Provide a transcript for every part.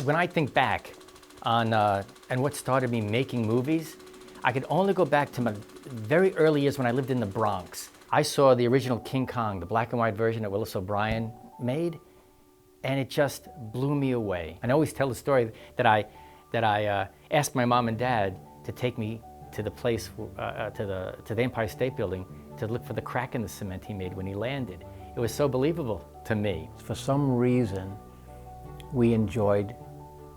When I think back on and what started me making movies, I could only go back to my very early years when I lived in the Bronx. I saw the original King Kong, the black and white version that Willis O'Brien made, and it just blew me away. And I always tell the story that I asked my mom and dad to take me to the place, to the Empire State Building, to look for the crack in the cement he made when he landed. It was so believable to me. For some reason, we enjoyed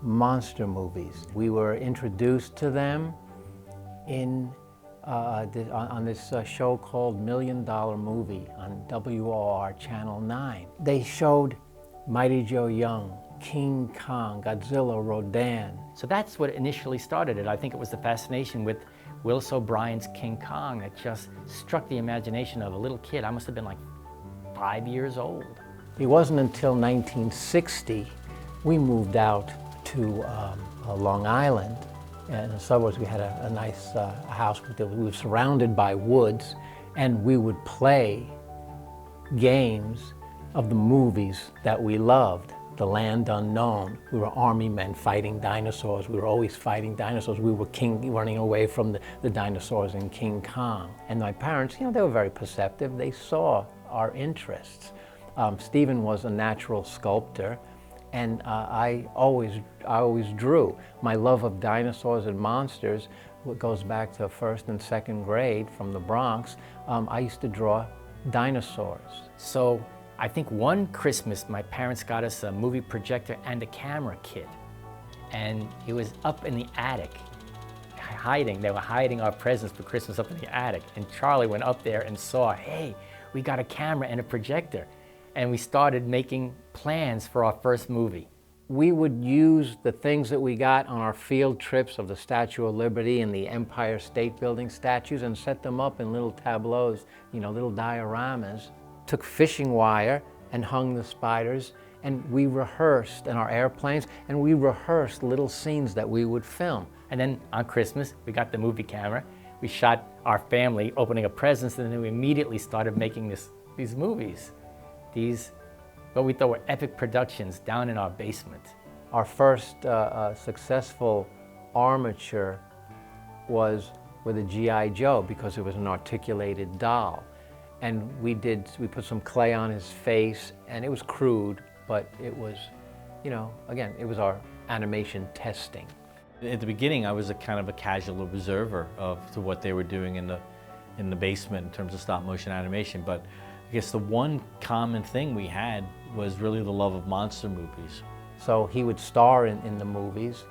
monster movies. We were introduced to them on this show called $1 Million Movie on WOR Channel 9. They showed Mighty Joe Young, King Kong, Godzilla, Rodan. So that's what initially started it. I think it was the fascination with Willis O'Brien's King Kong that just struck the imagination of a little kid. I must have been like 5 years old. It wasn't until 1960 we moved out to Long Island. In the suburbs, we had a nice house. We were surrounded by woods, and we would play games of the movies that we loved. The Land Unknown. We were army men fighting dinosaurs. We were always fighting dinosaurs. We were running away from the dinosaurs in King Kong. And my parents, they were very perceptive. They saw our interests. Stephen was a natural sculptor, and I always drew. My love of dinosaurs and monsters goes back to first and second grade from the Bronx. I used to draw dinosaurs. So I think one Christmas my parents got us a movie projector and a camera kit. And it was up in the attic, they were hiding our presents for Christmas up in the attic. And Charlie went up there and saw, hey, we got a camera and a projector. And we started making plans for our first movie. We would use the things that we got on our field trips of the Statue of Liberty and the Empire State Building statues and set them up in little tableaus, little dioramas. Took fishing wire and hung the spiders, and we rehearsed in our airplanes, and we rehearsed little scenes that we would film. And then on Christmas, we got the movie camera. We shot our family opening up presents, and then we immediately started making these movies. These, what we thought were epic productions down in our basement. Our first successful armature was with a G.I. Joe because it was an articulated doll. And we put some clay on his face, and it was crude, but it was, again, it was our animation testing. At the beginning, I was a kind of a casual observer to what they were doing in the basement in terms of stop motion animation, but I guess the one common thing we had was really the love of monster movies. So he would star in the movies,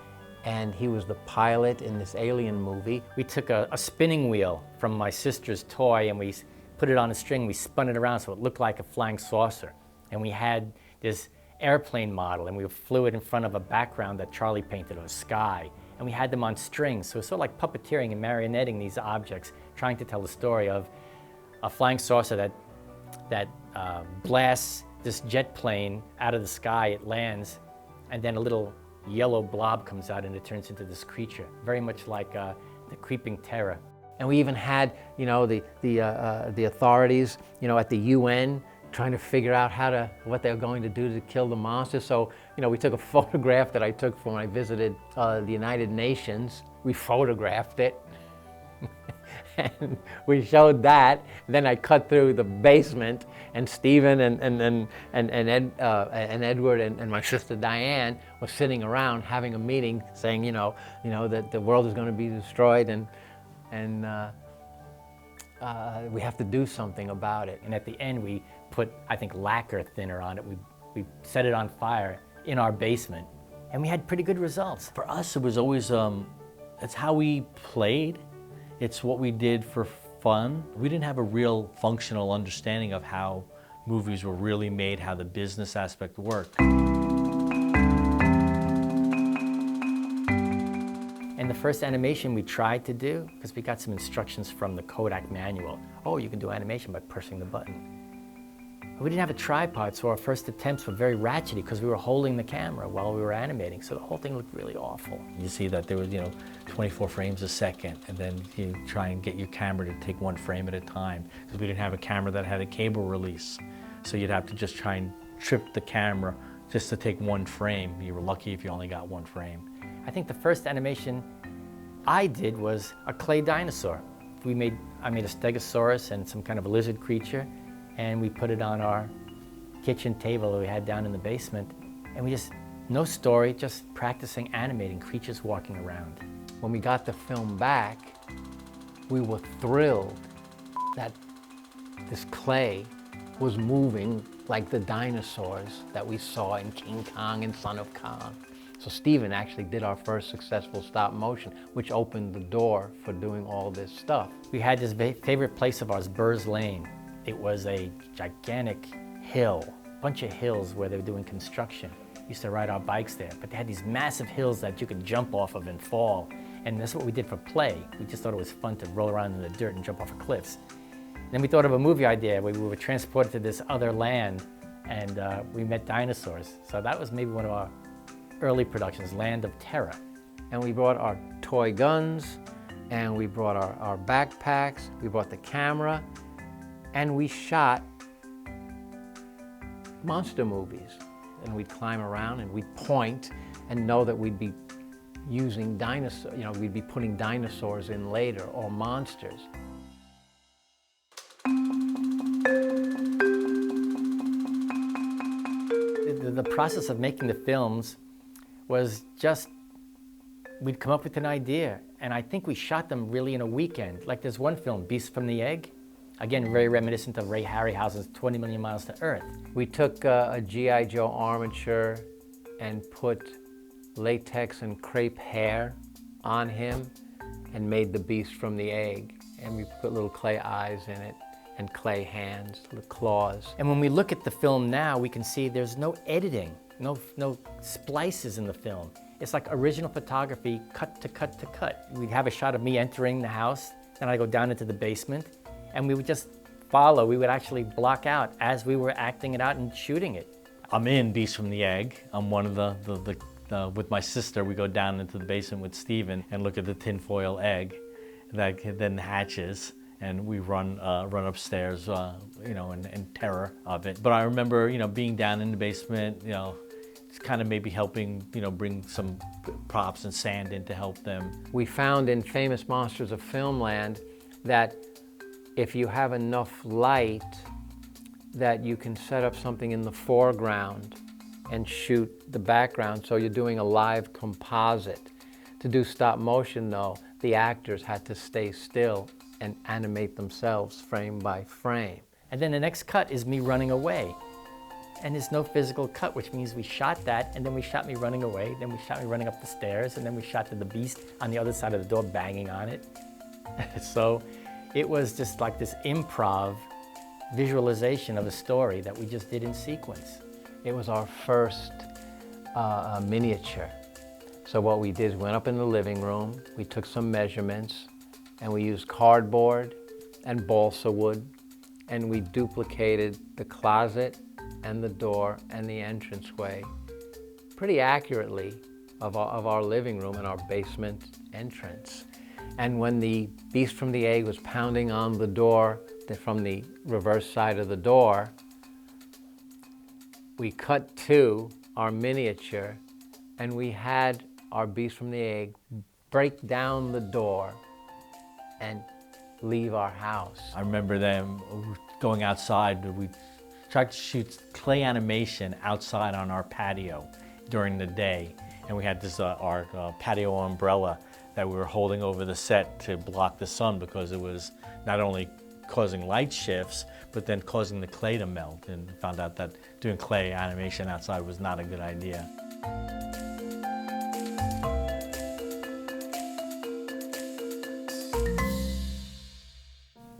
and he was the pilot in this alien movie. We took a spinning wheel from my sister's toy, and we put it on a string, we spun it around so it looked like a flying saucer. And we had this airplane model, and we flew it in front of a background that Charlie painted, or a sky. And we had them on strings, so it's sort of like puppeteering and marionetting these objects, trying to tell the story of a flying saucer that blasts this jet plane out of the sky, it lands, and then a little yellow blob comes out and it turns into this creature, very much like the Creeping Terror. And we even had, the authorities, at the UN trying to figure out what they were going to do to kill the monster. So, we took a photograph that I took when I visited the United Nations. We photographed it, and we showed that. Then I cut through the basement, and Stephen and Edward and my sister Diane were sitting around having a meeting, saying, that the world is going to be destroyed, and we have to do something about it. And at the end, we put, I think, lacquer thinner on it. We set it on fire in our basement, and we had pretty good results. For us, it was always, it's how we played. It's what we did for fun. We didn't have a real functional understanding of how movies were really made, how the business aspect worked. And the first animation we tried to do, because we got some instructions from the Kodak manual. Oh, you can do animation by pressing the button. But we didn't have a tripod, so our first attempts were very ratchety because we were holding the camera while we were animating, so the whole thing looked really awful. You see that there was, 24 frames a second, and then you try and get your camera to take one frame at a time, because we didn't have a camera that had a cable release. So you'd have to just try and trip the camera just to take one frame. You were lucky if you only got one frame. I think the first animation I did was a clay dinosaur. I made a stegosaurus and some kind of a lizard creature, and we put it on our kitchen table that we had down in the basement, and we just, no story, just practicing animating creatures walking around. When we got the film back, we were thrilled that this clay was moving like the dinosaurs that we saw in King Kong and Son of Kong. So Stephen actually did our first successful stop motion, which opened the door for doing all this stuff. We had this favorite place of ours, Burrs Lane. It was a gigantic hill, a bunch of hills where they were doing construction. We used to ride our bikes there, but they had these massive hills that you could jump off of and fall. And that's what we did for play. We just thought it was fun to roll around in the dirt and jump off of cliffs. Then we thought of a movie idea where we were transported to this other land and we met dinosaurs. So that was maybe one of our early productions, Land of Terror. And we brought our toy guns, and we brought our backpacks, we brought the camera, and we shot monster movies. And we'd climb around and we'd point and know that we'd be using dinosaurs, we'd be putting dinosaurs in later, or monsters. The process of making the films was just, we'd come up with an idea, and I think we shot them really in a weekend. Like there's one film, Beast from the Egg, again, very reminiscent of Ray Harryhausen's 20 Million Miles to Earth. We took a G.I. Joe armature and put latex and crepe hair on him and made the Beast from the Egg. And we put little clay eyes in it and clay hands, little claws. And when we look at the film now, we can see there's no editing, no splices in the film. It's like original photography, cut to cut to cut. We'd have a shot of me entering the house, then I'd go down into the basement, and we would just follow. We would actually block out as we were acting it out and shooting it. I'm in Beast from the Egg. I'm one of with my sister, we go down into the basement with Steven and look at the tinfoil egg that then hatches, and we run upstairs, in terror of it. But I remember, being down in the basement, it's kind of maybe helping, bring some props and sand in to help them. We found in Famous Monsters of Filmland that if you have enough light, that you can set up something in the foreground and shoot the background, so you're doing a live composite. To do stop motion though, the actors had to stay still and animate themselves frame by frame. And then the next cut is me running away. And there's no physical cut, which means we shot that, and then we shot me running away, then we shot me running up the stairs, and then we shot to the Beast on the other side of the door banging on it. So it was just like this improv visualization of a story that we just did in sequence. It was our first miniature. So what we did is went up in the living room, we took some measurements, and we used cardboard and balsa wood, and we duplicated the closet and the door and the entranceway pretty accurately of our living room and our basement entrance. And when the Beast from the Egg was pounding on the door from the reverse side of the door, we cut to our miniature, and we had our Beast from the Egg break down the door and leave our house. I remember them going outside. We tried to shoot clay animation outside on our patio during the day, and we had this our patio umbrella that we were holding over the set to block the sun, because it was not only causing light shifts, but then causing the clay to melt, and found out that doing clay animation outside was not a good idea.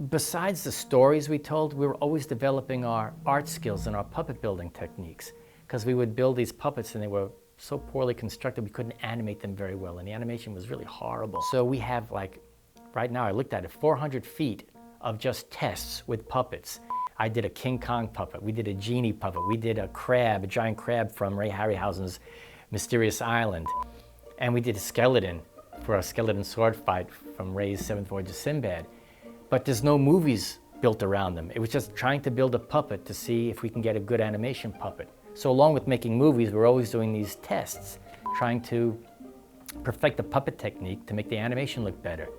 Besides the stories we told, we were always developing our art skills and our puppet building techniques, because we would build these puppets and they were so poorly constructed we couldn't animate them very well, and the animation was really horrible. So we have, like, right now I looked at it, 400 feet of just tests with puppets. I did a King Kong puppet, we did a genie puppet, we did a crab, a giant crab from Ray Harryhausen's Mysterious Island, and we did a skeleton for a skeleton sword fight from Ray's Seventh Voyage of Sinbad. But there's no movies built around them. It was just trying to build a puppet to see if we can get a good animation puppet. So along with making movies, we're always doing these tests, trying to perfect the puppet technique to make the animation look better.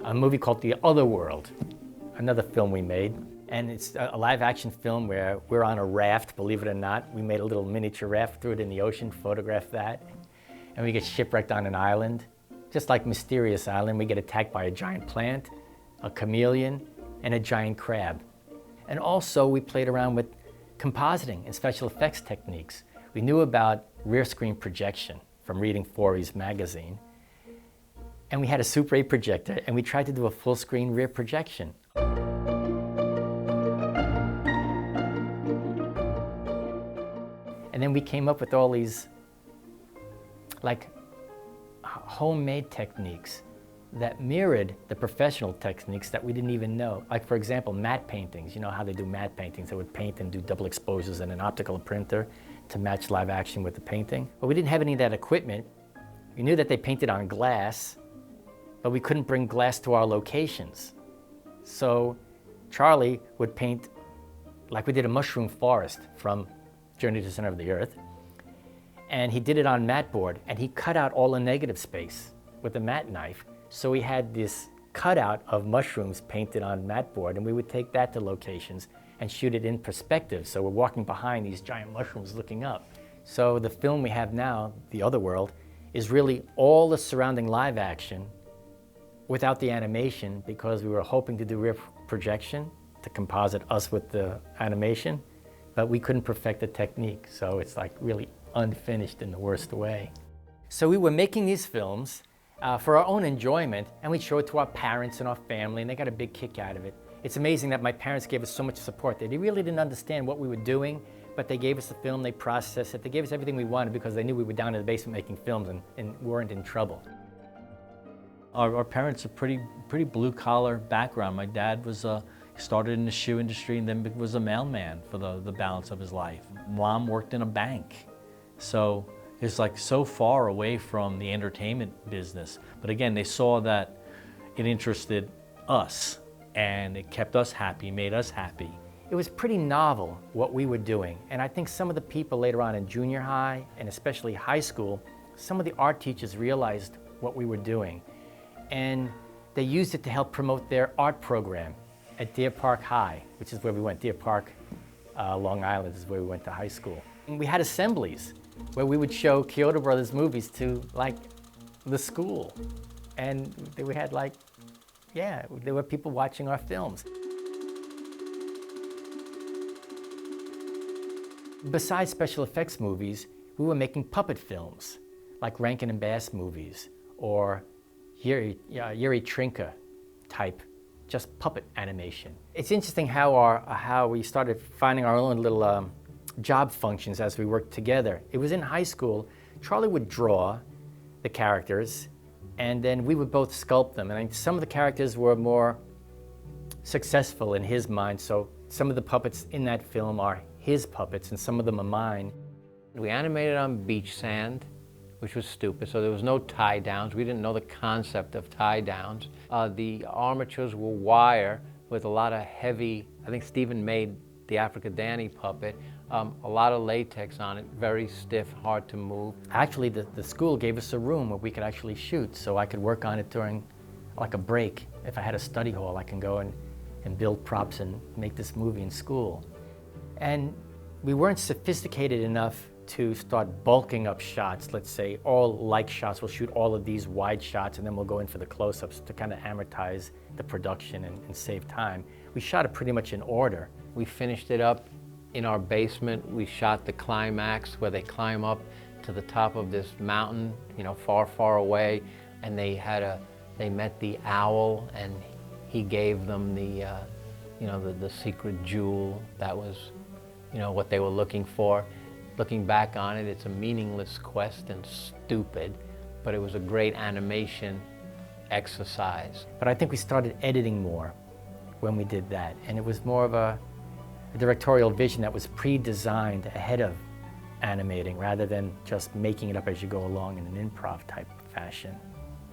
A movie called The Other World, another film we made. And it's a live action film where we're on a raft, believe it or not. We made a little miniature raft, threw it in the ocean, photographed that. And we get shipwrecked on an island, just like Mysterious Island. We get attacked by a giant plant, a chameleon, and a giant crab. And also we played around with compositing and special effects techniques. We knew about rear screen projection from reading Forey's magazine. And we had a Super 8 projector, and we tried to do a full screen rear projection. And then we came up with all these like homemade techniques that mirrored the professional techniques that we didn't even know. Like for example, matte paintings. You know how they do matte paintings? They would paint and do double exposures in an optical printer to match live action with the painting. But we didn't have any of that equipment. We knew that they painted on glass, but we couldn't bring glass to our locations. So Charlie would paint, like we did a mushroom forest from Journey to the Center of the Earth, and he did it on matte board, and he cut out all the negative space with a matte knife. So we had this cutout of mushrooms painted on matte board, and we would take that to locations and shoot it in perspective. So we're walking behind these giant mushrooms looking up. So the film we have now, The Other World, is really all the surrounding live action without the animation, because we were hoping to do rear projection to composite us with the animation, but we couldn't perfect the technique. So it's like really unfinished in the worst way. So we were making these films for our own enjoyment, and we'd show it to our parents and our family, and they got a big kick out of it. It's amazing that my parents gave us so much support. They really didn't understand what we were doing, but they gave us the film, they processed it, they gave us everything we wanted because they knew we were down in the basement making films and weren't in trouble. Our parents are pretty blue-collar background. My dad was started in the shoe industry and then was a mailman for the balance of his life. Mom worked in a bank. So it's like so far away from the entertainment business. But again, they saw that it interested us and it kept us happy, made us happy. It was pretty novel what we were doing. And I think some of the people later on in junior high and especially high school, some of the art teachers realized what we were doing. And they used it to help promote their art program at Deer Park High, which is where we went. Deer Park, Long Island is where we went to high school. And we had assemblies where we would show Chiodo Brothers movies to like the school. And we had like, yeah, there were people watching our films. Besides special effects movies, we were making puppet films, like Rankin and Bass movies, or Yuri Trinka type, just puppet animation. It's interesting how we started finding our own little job functions as we worked together. It was in high school. Charlie would draw the characters, and then we would both sculpt them. And some of the characters were more successful in his mind, so some of the puppets in that film are his puppets, and some of them are mine. We animated on beach sand, which was stupid, so there was no tie downs. We didn't know the concept of tie downs. The armatures were wire with a lot of heavy, I think Stephen made the Africa Danny puppet, a lot of latex on it, very stiff, hard to move. Actually, the school gave us a room where we could actually shoot, so I could work on it during like a break. If I had a study hall, I can go and build props and make this movie in school. And we weren't sophisticated enough to start bulking up shots. Let's say all like shots, we'll shoot all of these wide shots and then we'll go in for the close-ups to kind of amortize the production and save time. We shot it pretty much in order. We finished it up in our basement. We shot the climax where they climb up to the top of this mountain, you know, far, far away, and they met the owl, and he gave them the, the secret jewel that was, what they were looking for. Looking back on it, it's a meaningless quest and stupid, but it was a great animation exercise. But I think we started editing more when we did that, and it was more of a directorial vision that was pre-designed ahead of animating rather than just making it up as you go along in an improv type fashion.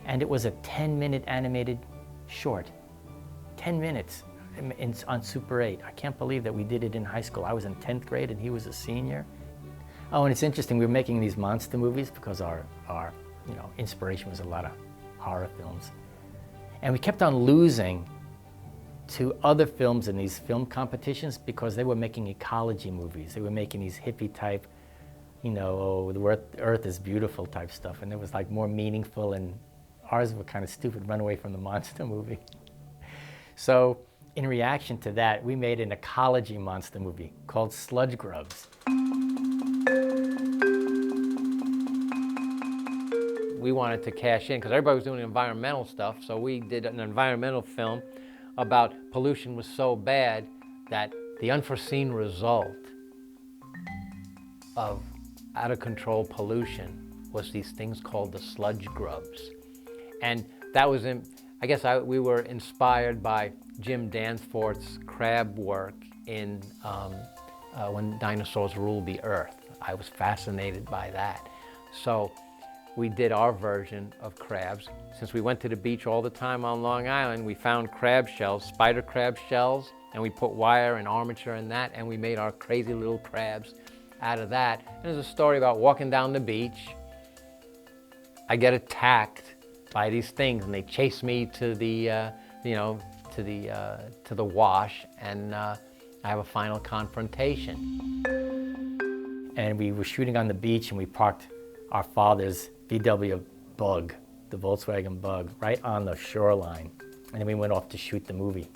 And it was a 10-minute animated short, 10 minutes on Super 8. I can't believe that we did it in high school. I was in 10th grade and he was a senior. Oh, and it's interesting, we were making these monster movies because our inspiration was a lot of horror films. And we kept on losing to other films in these film competitions because they were making ecology movies. They were making these hippie type, oh, the earth is beautiful type stuff. And it was like more meaningful, and ours were kind of stupid, run away from the monster movie. So in reaction to that, we made an ecology monster movie called Sludge Grubs. We wanted to cash in because everybody was doing environmental stuff, so we did an environmental film about pollution was so bad that the unforeseen result of out of control pollution was these things called the sludge grubs. And that was we were inspired by Jim Danforth's crab work in When Dinosaurs Ruled the Earth. I was fascinated by that. So we did our version of crabs. Since we went to the beach all the time on Long Island, we found crab shells, spider crab shells, and we put wire and armature in that, and we made our crazy little crabs out of that. And there's a story about walking down the beach. I get attacked by these things, and they chase me to the, to the wash, and I have a final confrontation. And we were shooting on the beach, and we parked our father's VW Bug, the Volkswagen Bug, right on the shoreline. And then we went off to shoot the movie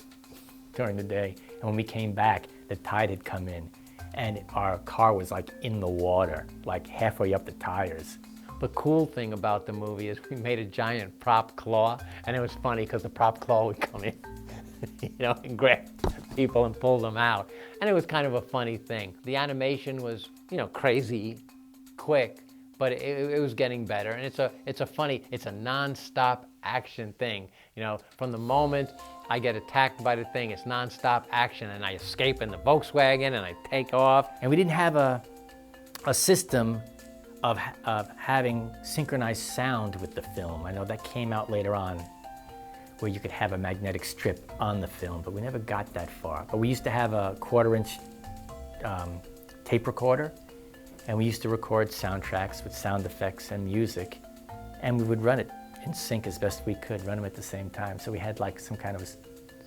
during the day. And when we came back, the tide had come in, and our car was like in the water, like halfway up the tires. The cool thing about the movie is we made a giant prop claw, and it was funny because the prop claw would come in, and grab people and pull them out. And it was kind of a funny thing. The animation was, crazy, quick, but it was getting better. And it's a non-stop action thing. From the moment I get attacked by the thing, it's non-stop action, and I escape in the Volkswagen and I take off. And we didn't have a system of having synchronized sound with the film. I know that came out later on, where you could have a magnetic strip on the film, but we never got that far. But we used to have a 1/4-inch tape recorder, and we used to record soundtracks with sound effects and music, and we would run it in sync as best we could, run them at the same time. So we had like some kind of a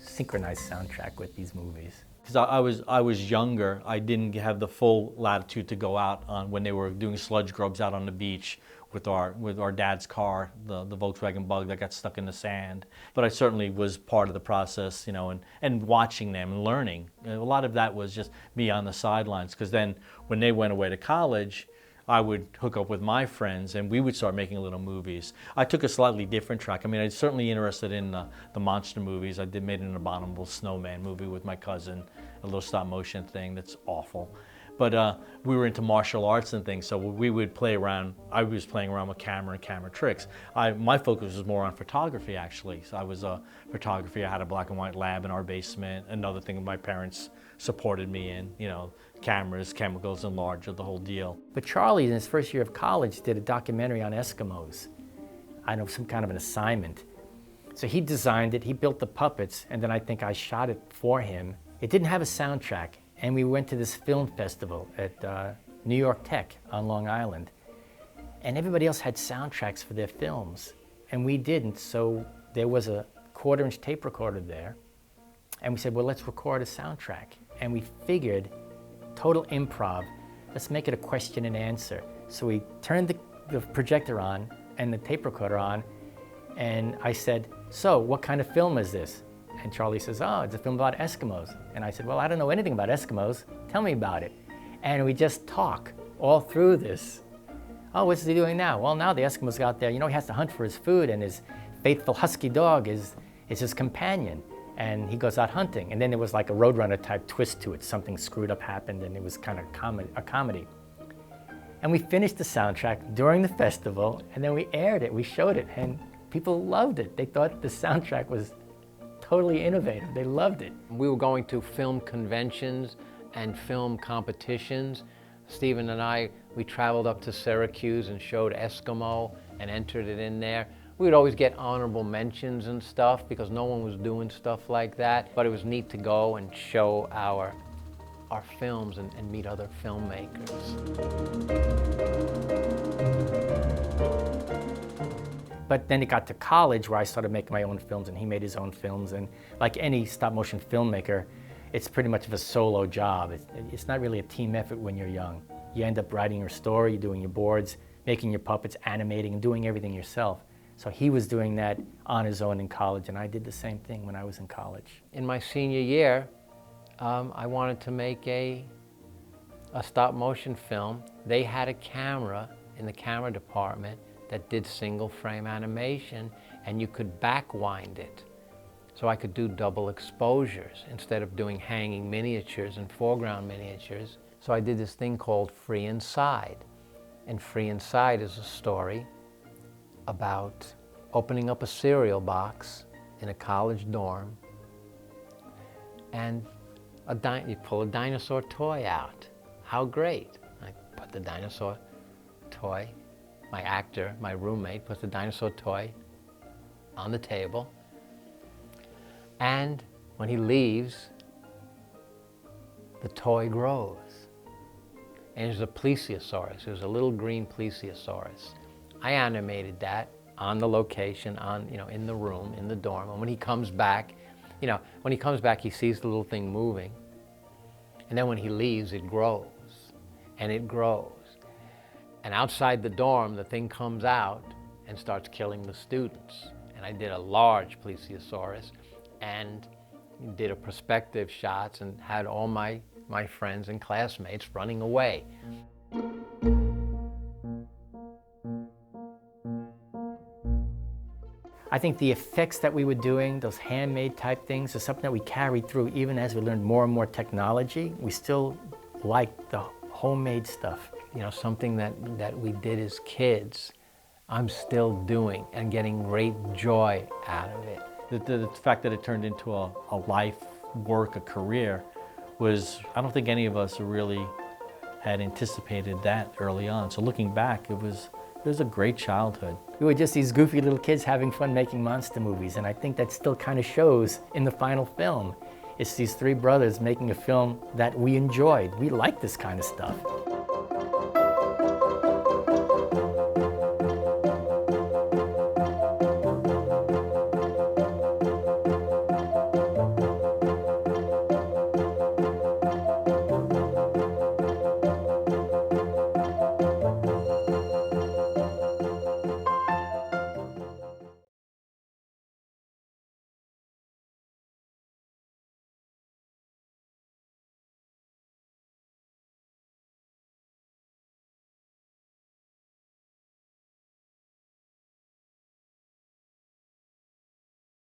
synchronized soundtrack with these movies. Because I was younger, I didn't have the full latitude to go out on when they were doing sludge grubs out on the beach with our dad's car, the Volkswagen Bug that got stuck in the sand. But I certainly was part of the process, and watching them and learning. A lot of that was just me on the sidelines, because then when they went away to college, I would hook up with my friends and we would start making little movies. I took a slightly different track. I mean, I was certainly interested in the monster movies. I made an abominable snowman movie with my cousin, a little stop motion thing that's awful. But we were into martial arts and things, so we would play around. I was playing around with camera and camera tricks. My focus was more on photography, actually. So I was photography. I had a black and white lab in our basement. Another thing my parents supported me in, cameras, chemicals, and larger, the whole deal. But Charlie, in his first year of college, did a documentary on Eskimos. I know, some kind of an assignment. So he designed it, he built the puppets, and then I think I shot it for him. It didn't have a soundtrack, and we went to this film festival at New York Tech on Long Island. And everybody else had soundtracks for their films, and we didn't, so there was a 1/4-inch tape recorder there, and we said, well, let's record a soundtrack. And we figured, total improv, let's make it a question and answer. So we turned the projector on and the tape recorder on, and I said, so what kind of film is this? And Charlie says, oh, it's a film about Eskimos. And I said, well, I don't know anything about Eskimos. Tell me about it. And we just talk all through this. Oh, what's he doing now? Well, now the Eskimos out there, he has to hunt for his food, and his faithful husky dog is his companion. And he goes out hunting. And then there was like a Roadrunner type twist to it. Something screwed up happened, and it was kind of a comedy. And we finished the soundtrack during the festival, and then we aired it, we showed it, and people loved it. They thought the soundtrack was totally innovative. They loved it. We were going to film conventions and film competitions. Stephen and I, we traveled up to Syracuse and showed Eskimo and entered it in there. We would always get honorable mentions and stuff because no one was doing stuff like that. But it was neat to go and show our films and meet other filmmakers. But then it got to college where I started making my own films and he made his own films. And like any stop motion filmmaker, it's pretty much of a solo job. It's not really a team effort when you're young. You end up writing your story, doing your boards, making your puppets, animating, and doing everything yourself. So he was doing that on his own in college, and I did the same thing when I was in college. In my senior year, I wanted to make a stop motion film. They had a camera in the camera department that did single frame animation, and you could back wind it. So I could do double exposures instead of doing hanging miniatures and foreground miniatures. So I did this thing called Free Inside. And Free Inside is a story about opening up a cereal box in a college dorm, and you pull a dinosaur toy out. How great. I put the dinosaur toy, my actor, my roommate, puts the dinosaur toy on the table, and when he leaves, the toy grows. And there's a plesiosaurus. There's a little green plesiosaurus. I animated that on the location, in the room, in the dorm. And when he comes back, he sees the little thing moving. And then when he leaves, it grows, and it grows. And outside the dorm, the thing comes out and starts killing the students. And I did a large plesiosaurus and did a perspective shots and had all my friends and classmates running away. I think the effects that we were doing, those handmade type things, is something that we carried through even as we learned more and more technology. We still like the homemade stuff. Something that we did as kids, I'm still doing and getting great joy out of it. The fact that it turned into a life, work, a career was, I don't think any of us really had anticipated that early on. So looking back, it was a great childhood. We were just these goofy little kids having fun making monster movies, and I think that still kind of shows in the final film. It's these three brothers making a film that we enjoyed. We like this kind of stuff.